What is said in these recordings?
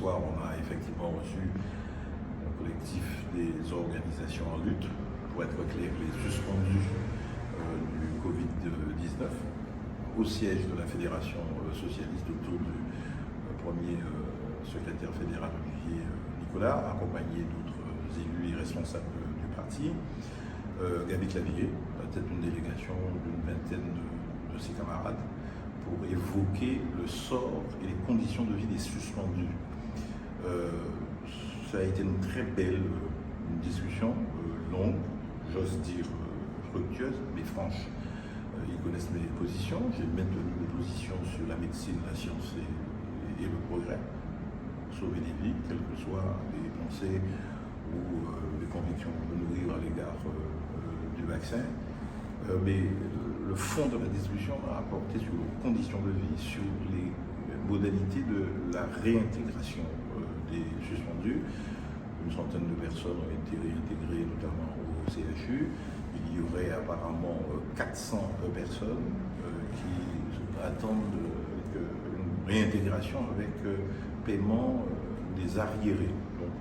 soir, on a effectivement reçu le collectif des organisations en lutte, pour être clair, les suspendus du Covid-19, au siège de la Fédération socialiste autour du premier secrétaire fédéral Olivier Nicolas, accompagné d'autres élus et responsables du parti. Gaby Clavier, à la tête d'une délégation d'une vingtaine de ses camarades, pour évoquer le sort et les conditions de vie des suspendus. Ça a été une très belle discussion, longue, j'ose dire fructueuse, mais franche. Ils connaissent mes positions, j'ai maintenu mes positions sur la médecine, la science et le progrès, sauver des vies, quelles que soient les pensées ou les convictions de nourrir à l'égard du vaccin. Mais le fond de la discussion a porté sur les conditions de vie, sur les modalités de la réintégration des suspendus. Une centaine de personnes ont été réintégrées, notamment au CHU. Il y aurait apparemment 400 personnes qui attendent une réintégration avec paiement des arriérés, donc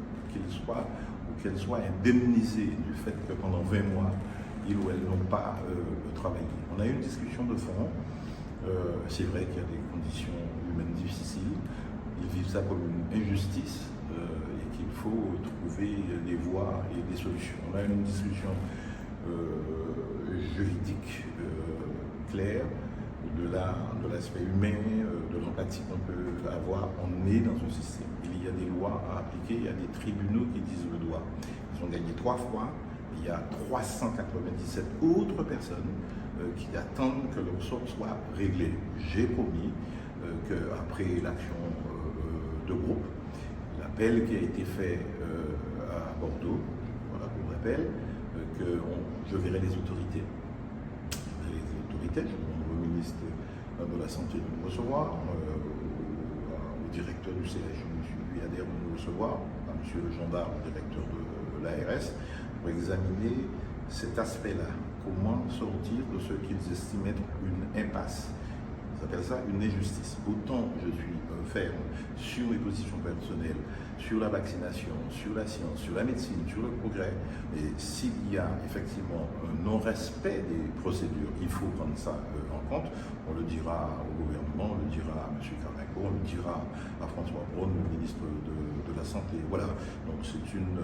qu'elles soient indemnisées du fait que pendant 20 mois, ils ou elles n'ont pas travaillé. On a eu une discussion de fond. C'est vrai qu'il y a des conditions humaines difficiles. Ils vivent ça comme une injustice et qu'il faut trouver des voies et des solutions. On a eu une discussion juridique claire, au-delà de l'aspect humain, de l'empathie qu'on peut avoir. On est dans un système. Il y a des lois à appliquer, il y a des tribunaux qui disent le droit. Ils ont gagné 3 fois. Il y a 397 autres personnes qui attendent que leur sort soit réglé. J'ai promis qu'après l'action de groupe, l'appel qui a été fait à Bordeaux, voilà pour rappel, que je verrai les autorités. Je demande au ministre de la Santé de nous recevoir, au directeur du CHU, M. Guyader, de nous recevoir, à M. le gendarme, directeur de l'ARS, pour examiner cet aspect-là. Comment sortir de ce qu'ils estiment être une impasse. Ils appellent ça une injustice. Autant je suis ferme sur mes positions personnelles, sur la vaccination, sur la science, sur la médecine, sur le progrès, et s'il y a effectivement un non-respect des procédures, il faut prendre ça en compte. On le dira au gouvernement, on le dira à M. Carnaco, on le dira à François Braun, le ministre de la Santé. Voilà, donc c'est une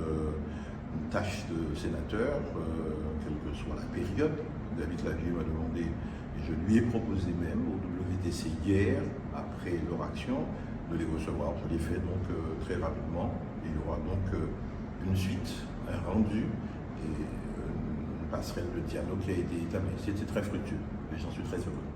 tâche de sénateur, quelle que soit la période. David Clavier m'a demandé, et je lui ai proposé même au WTC hier, après leur action, de les recevoir. Je l'ai fait donc très rapidement. Il y aura donc une suite, un rendu et une passerelle de dialogue qui a été établie. C'était très fructueux et j'en suis très heureux.